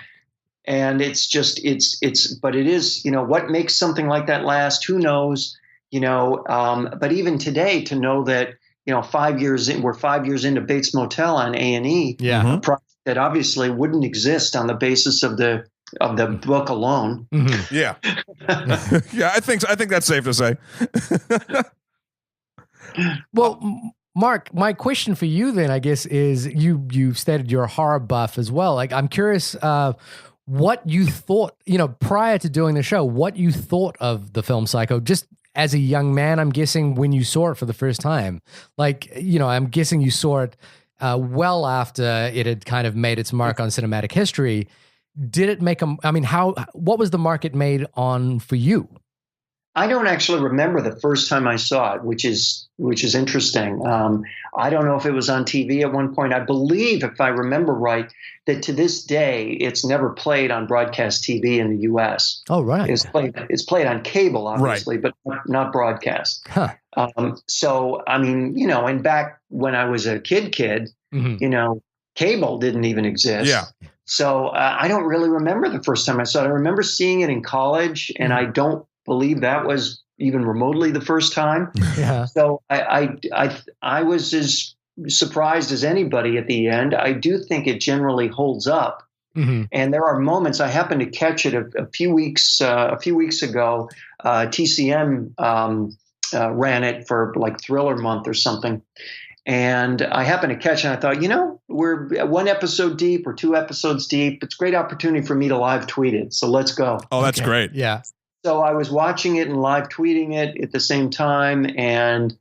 And but it is, what makes something like that last? Who knows? But even today, to know that, 5 years in, we're 5 years into Bates Motel on A&E, a project that obviously wouldn't exist on the basis of the book alone. Yeah. Yeah, I think that's safe to say. Well, Mark, my question for you then, I guess, is you stated you're a horror buff as well. Like, I'm curious what you thought, prior to doing the show, what you thought of the film Psycho, just as a young man, I'm guessing, when you saw it for the first time. Like, I'm guessing you saw it well after it had kind of made its mark on cinematic history. Did it make what was the mark it made on for you? I don't actually remember the first time I saw it, which is interesting. I don't know if it was on TV at one point. I believe, if I remember right, that to this day it's never played on broadcast TV in the U.S. Oh, right. It's played on cable, obviously, but not broadcast. Huh. So I mean, and back when I was a kid, cable didn't even exist. Yeah. So I don't really remember the first time I saw it. I remember seeing it in college, and I don't believe that was even remotely the first time. Yeah. So I was as surprised as anybody at the end. I do think it generally holds up. And there are moments. I happened to catch it a few weeks ago. TCM ran it for like Thriller Month or something. And I happened to catch it, and I thought, we're one episode deep or two episodes deep. It's a great opportunity for me to live tweet it. So let's go. Oh, that's great. Yeah. So I was watching it and live tweeting it at the same time and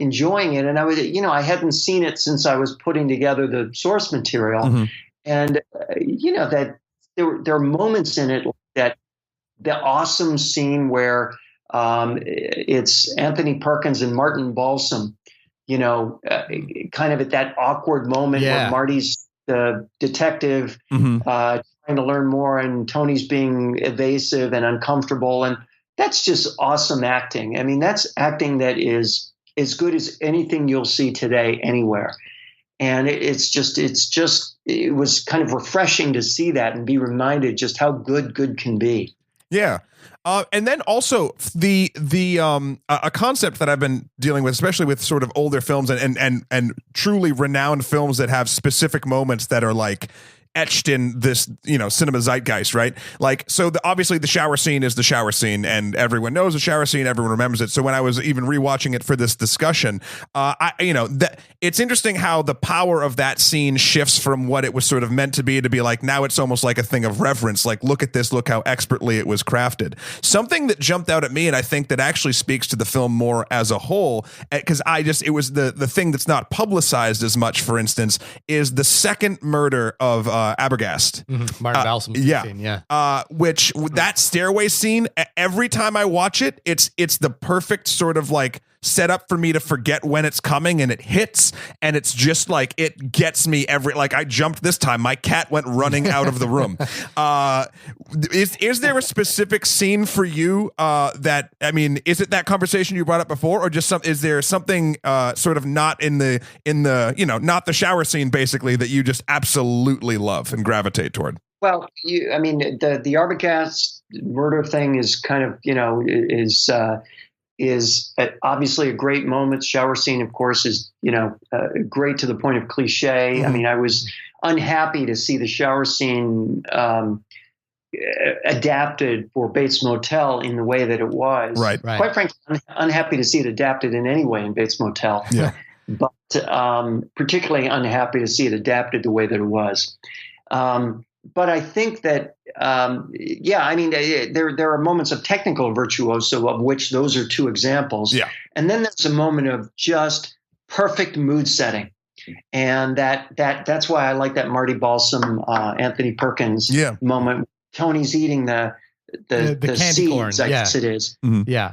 enjoying it. And I was, I hadn't seen it since I was putting together the source material. And, that there are moments in it that the awesome scene where it's Anthony Perkins and Martin Balsam, kind of at that awkward moment where Marty's the detective trying to learn more, and Tony's being evasive and uncomfortable. And that's just awesome acting. I mean, that's acting that is as good as anything you'll see today anywhere. And it was kind of refreshing to see that and be reminded just how good can be. Yeah. And then also a concept that I've been dealing with, especially with sort of older films and truly renowned films that have specific moments that are like etched in this, cinema zeitgeist, right? Like, so obviously the shower scene is the shower scene, and everyone knows the shower scene, everyone remembers it. So when I was even rewatching it for this discussion, it's interesting how the power of that scene shifts from what it was sort of meant to be like, now it's almost like a thing of reverence. Like, look at this, look how expertly it was crafted. Something that jumped out at me, and I think that actually speaks to the film more as a whole, because it was the thing that's not publicized as much, for instance, is the second murder of Abergast. Martin Balsam. Which that stairway scene, every time I watch it, it's the perfect sort of like setup for me to forget when it's coming, and it hits, and it's just like, it gets me I jumped this time. My cat went running out of the room. Is there a specific scene for you is it that conversation you brought up before, or just is there something sort of not in the not the shower scene basically that you just absolutely love and gravitate toward? Well, the Arbogast murder thing is kind of, is obviously a great moment. Shower scene, of course, is, great to the point of cliche. I mean, I was unhappy to see the shower scene adapted for Bates Motel in the way that it was. Right. Quite frankly, I'm unhappy to see it adapted in any way in Bates Motel. Yeah. But particularly unhappy to see it adapted the way that it was. But I think that, there are moments of technical virtuoso, of which those are two examples. Yeah. And then there's a moment of just perfect mood setting. And that's why I like that Marty Balsam, Anthony Perkins moment. Tony's eating the candy seeds, corn. I guess it is. Mm-hmm. Yeah.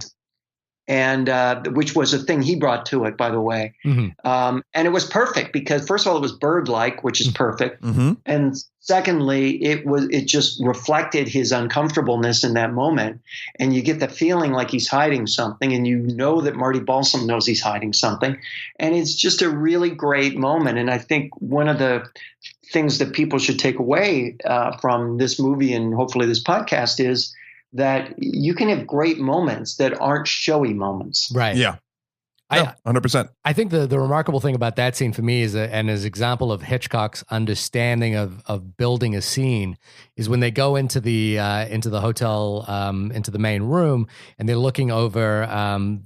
And which was a thing he brought to it, by the way. Mm-hmm. And it was perfect because, first of all, it was bird-like, which is perfect. Mm-hmm. And secondly, it just reflected his uncomfortableness in that moment. And you get the feeling like he's hiding something, and you know that Marty Balsam knows he's hiding something. And it's just a really great moment. And I think one of the things that people should take away from this movie and hopefully this podcast is that you can have great moments that aren't showy moments. Right. Yeah. 100%. I think the remarkable thing about that scene for me is an example of Hitchcock's understanding of building a scene is when they go into the hotel, into the main room, and they're looking over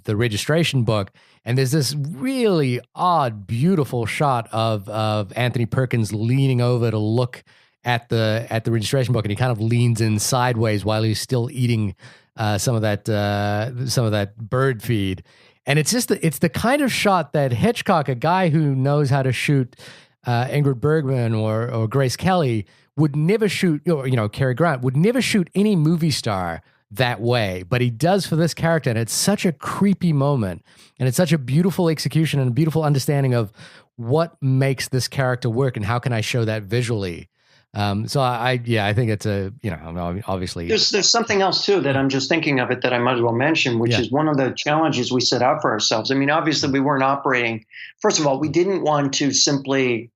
the registration book. And there's this really odd, beautiful shot of Anthony Perkins leaning over to look at the registration book, and he kind of leans in sideways while he's still eating some of that bird feed. And it's the kind of shot that Hitchcock, a guy who knows how to shoot Ingrid Bergman or Grace Kelly, would never shoot, or Cary Grant would never shoot any movie star that way, but he does for this character, and it's such a creepy moment, and it's such a beautiful execution and a beautiful understanding of what makes this character work and how can I show that visually. So I think it's obviously there's something else too that I'm just thinking of it that I might as well mention, which is one of the challenges we set out for ourselves. I mean, obviously we weren't operating. First of all, we didn't want to simply,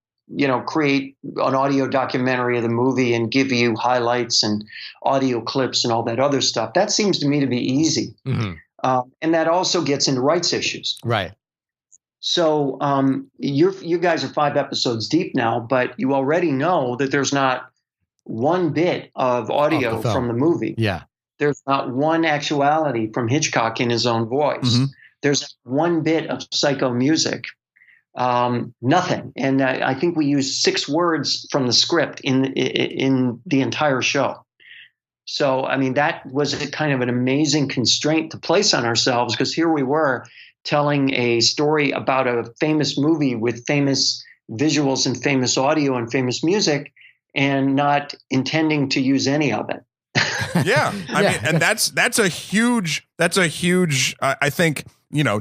create an audio documentary of the movie and give you highlights and audio clips and all that other stuff. That seems to me to be easy. Mm-hmm. And that also gets into rights issues. Right. So you guys are 5 episodes deep now, but you already know that there's not one bit of audio from the movie. Yeah. There's not one actuality from Hitchcock in his own voice. Mm-hmm. There's one bit of psycho music. Nothing. And I think we used 6 words from the script in the entire show. So, I mean, that was a kind of an amazing constraint to place on ourselves, because here we were telling a story about a famous movie with famous visuals and famous audio and famous music, and not intending to use any of it. Yeah. I mean, and that's a huge, I think,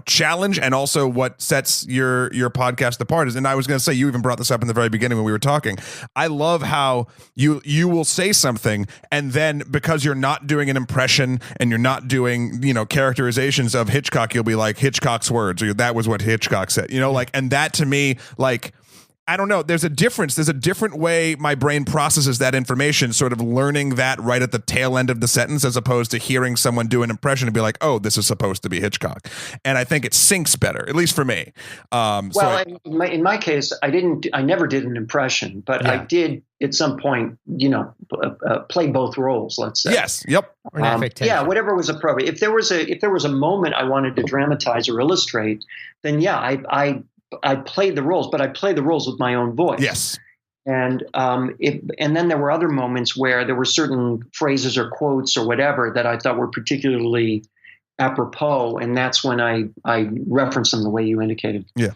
challenge, and also what sets your podcast apart is, and I was going to say, you even brought this up in the very beginning when we were talking. I love how you will say something, and then because you're not doing an impression and you're not doing, characterizations of Hitchcock, you'll be like, Hitchcock's words, or that was what Hitchcock said, and that to me, like, I don't know. There's a difference. There's a different way my brain processes that information, sort of learning that right at the tail end of the sentence, as opposed to hearing someone do an impression and be like, oh, this is supposed to be Hitchcock. And I think it syncs better, at least for me. In my case, I never did an impression, but I did at some point, play both roles, let's say. Yes. Yep. Whatever was appropriate. If there was a moment I wanted to dramatize or illustrate, then I played the roles, but I played the roles with my own voice. Yes. And then there were other moments where there were certain phrases or quotes or whatever that I thought were particularly apropos, and that's when I referenced them the way you indicated. Yeah.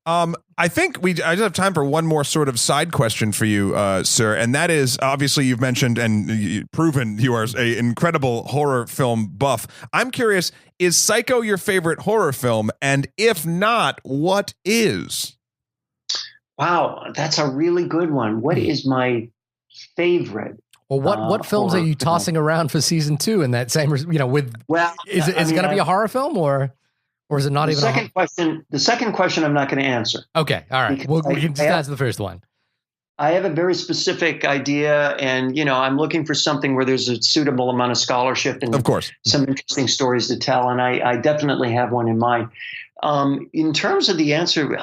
I think I just have time for one more sort of side question for you, sir, and that is, obviously you've mentioned and proven you are an incredible horror film buff. I'm curious, is Psycho your favorite horror film? And if not, what is? Wow, that's a really good one. What is my favorite? Well, what films are you tossing around for season 2 in that same, is it going to be a horror film, or is it not even? The second question I'm not going to answer. Okay. All right. Well, we can just answer the first one. I have a very specific idea, and, I'm looking for something where there's a suitable amount of scholarship and, of course, some interesting stories to tell. And I definitely have one in mind. In terms of the answer,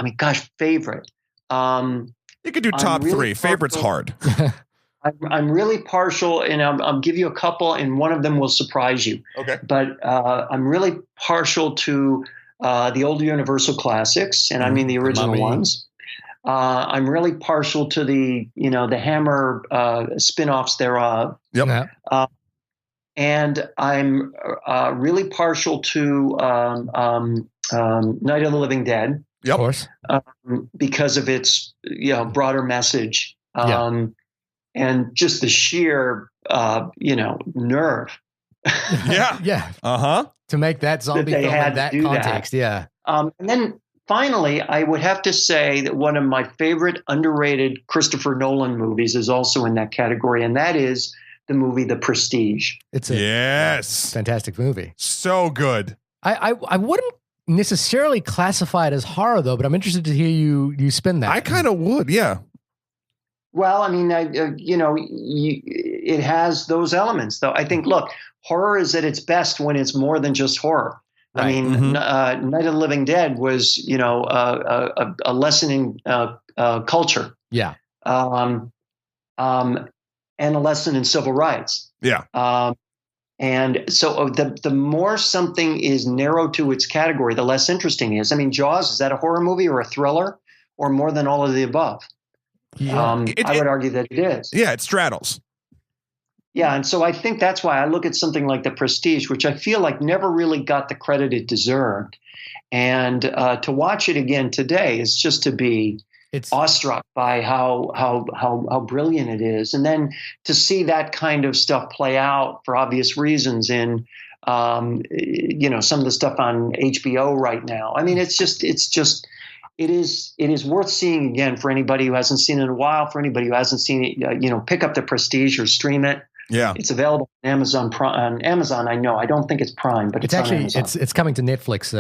favorite. You could do top 3. Favorite's hard. I'm really partial, and I'll give you a couple, and one of them will surprise you. Okay. But I'm really partial to the old Universal classics, and I mean the original ones. I'm really partial to the Hammer spin-offs thereof. Yep. And I'm really partial to Night of the Living Dead. Yep. Of course. Because of its broader message. And just the sheer nerve. Yeah. Yeah. Uh-huh. To make that zombie That they film had in to that do that. context. Yeah. And then finally, I would have to say that one of my favorite underrated Christopher Nolan movies is also in that category, and that is the movie The Prestige. It's a fantastic movie. So good. I wouldn't necessarily classify it as horror, though, but I'm interested to hear you spin that. I kind of would, yeah. Well, I mean, it has those elements, though. I think, look, horror is at its best when it's more than just horror. Right. I mean, Night of the Living Dead was, a lesson in culture. Yeah. And a lesson in civil rights. Yeah. And so the more something is narrow to its category, the less interesting it is. I mean, Jaws, is that a horror movie or a thriller or more than all of the above? Yeah. I would argue that it is. Yeah, it straddles. Yeah, and so I think that's why I look at something like The Prestige, which I feel like never really got the credit it deserved. And to watch it again today is just to be awestruck by how brilliant it is. And then to see that kind of stuff play out for obvious reasons in some of the stuff on HBO right now. I mean, it is worth seeing again for anybody who hasn't seen it in a while, for anybody who hasn't seen it, pick up The Prestige or stream it. Yeah, it's available on Amazon. I know. I don't think it's Prime, but it's actually it's coming to Netflix.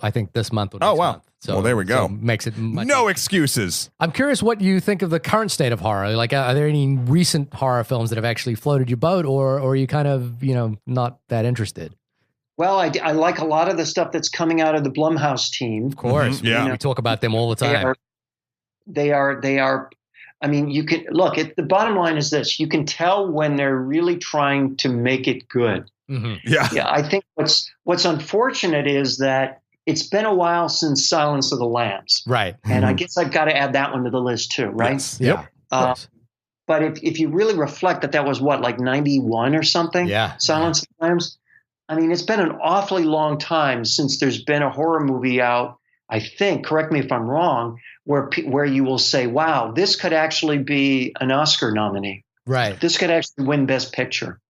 I think this month or next month. So, well, there we go. So makes it no excuses. I'm curious what you think of the current state of horror. Like, are there any recent horror films that have actually floated your boat, or are you kind of not that interested? Well, I like a lot of the stuff that's coming out of the Blumhouse team. Of course, yeah, we talk about them all the time. They are. I mean, you can look at the bottom line is this: you can tell when they're really trying to make it good. Mm-hmm. Yeah. I think what's unfortunate is that it's been a while since Silence of the Lambs, right? And I guess I've got to add that one to the list too, right? Yes. Yeah. But if you really reflect that was what, like 91 or something? Yeah. Silence of the Lambs. I mean, it's been an awfully long time since there's been a horror movie out. I think, correct me if I'm wrong, where you will say, wow, this could actually be an Oscar nominee. Right. This could actually win Best Picture.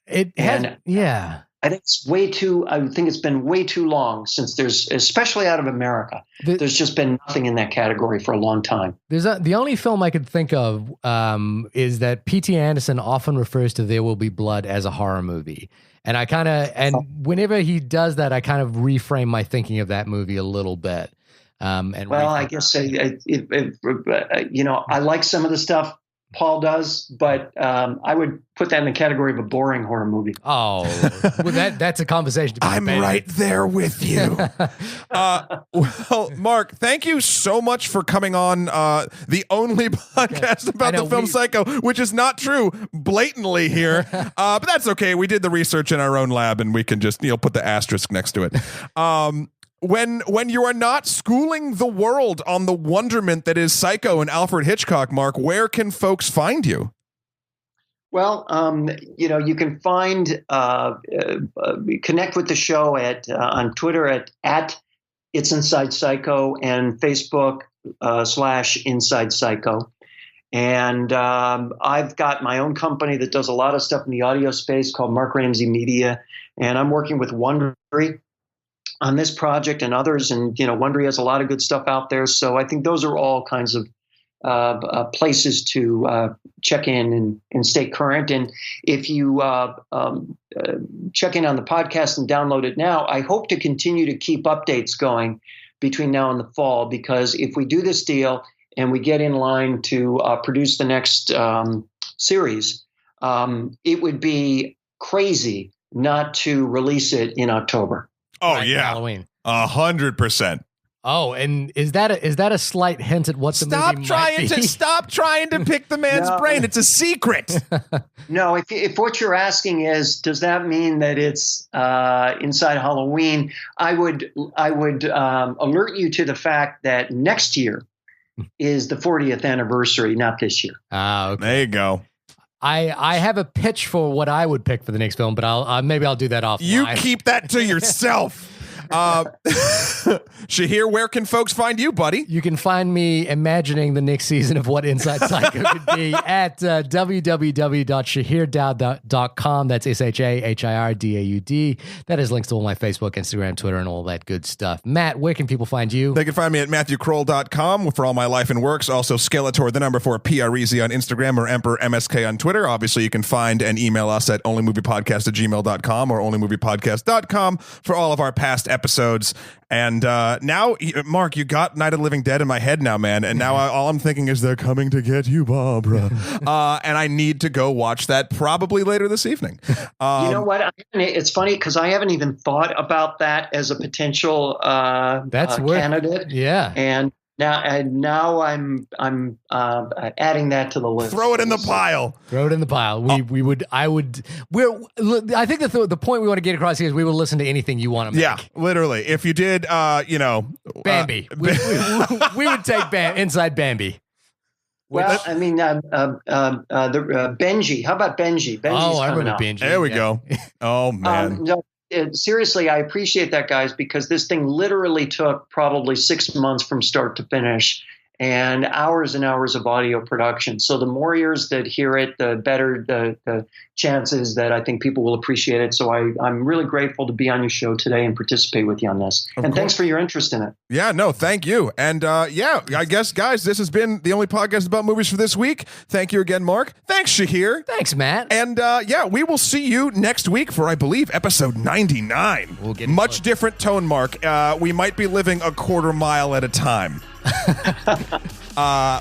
It has, yeah. I think it's been way too long since especially out of America, there's just been nothing in that category for a long time. The only film I could think of is that P.T. Anderson often refers to There Will Be Blood as a horror movie. And whenever he does that, I kind of reframe my thinking of that movie a little bit. I guess I like some of the stuff Paul does, but I would put that in the category of a boring horror movie. Oh, well, that's a conversation. I'm right there with you. Well, Mark, thank you so much for coming on the only podcast about the film Psycho, which is not true blatantly here, but that's okay. We did the research in our own lab, and we can just put the asterisk next to it. When you are not schooling the world on the wonderment that is Psycho and Alfred Hitchcock, Mark, where can folks find you? Well, you can find connect with the show on Twitter at It's Insidepsycho and Facebook /Insidepsycho. And I've got my own company that does a lot of stuff in the audio space called Mark Ramsey Media, and I'm working with Wondery on this project and others. And, Wondery has a lot of good stuff out there. So I think those are all kinds of places to check in and stay current. And if you check in on the podcast and download it now, I hope to continue to keep updates going between now and the fall, because if we do this deal and we get in line to produce the next series, it would be crazy not to release it in October. Oh, right, yeah. Halloween. 100%. Oh, and is that a slight hint at what the movie might be? Stop trying to pick the man's brain. It's a secret. No, if what you're asking is, does that mean that it's inside Halloween? I would alert you to the fact that next year is the 40th anniversary, not this year. Ah, okay. There you go. I have a pitch for what I would pick for the next film, but maybe I'll do that offline. You keep that to yourself. Shahir, where can folks find you, buddy? You can find me imagining the next season of what Insidepsycho could be at www.shahirdaud.com. That's SHAHIRDAUD. That has links to all my Facebook, Instagram, Twitter, and all that good stuff. Matt, where can people find you? They can find me at MatthewKroll.com for all my life and works. Also, Skeletor, the number 4 PREZ on Instagram, or Emperor MSK on Twitter. Obviously, you can find and email us at onlymoviepodcast@gmail.com or onlymoviepodcast.com for all of our past episodes. And now, Mark, you got Night of the Living Dead in my head now, man. And now all I'm thinking is they're coming to get you, Barbara. And I need to go watch that probably later this evening. You know what? It's funny because I haven't even thought about that as a potential candidate. Yeah. And now I'm adding that to the list. Throw it in the pile. Throw it in the pile. I think the point we want to get across here is we will listen to anything you want to make. Yeah, literally. If you did, Bambi. We would take Inside Bambi. Well, I mean, Benji. How about Benji? Benji's I remember coming Benji. There we go. Oh, man. No, seriously, I appreciate that, guys, because this thing literally took probably 6 months from start to finish and hours of audio production. So the more ears that hear it, the better the chances that I think people will appreciate it. So I'm really grateful to be on your show today and participate with you on this. And thanks for your interest in it. Yeah, no, thank you. And I guess, guys, this has been the only podcast about movies for this week. Thank you again, Mark. Thanks, Shahir. Thanks, Matt. And we will see you next week for, I believe, episode 99. We'll get much different tone, Mark. We might be living a quarter mile at a time.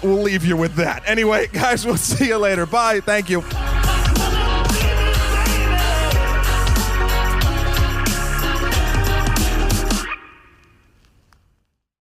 We'll leave you with that. Anyway, guys, we'll see you later. Bye. Thank you.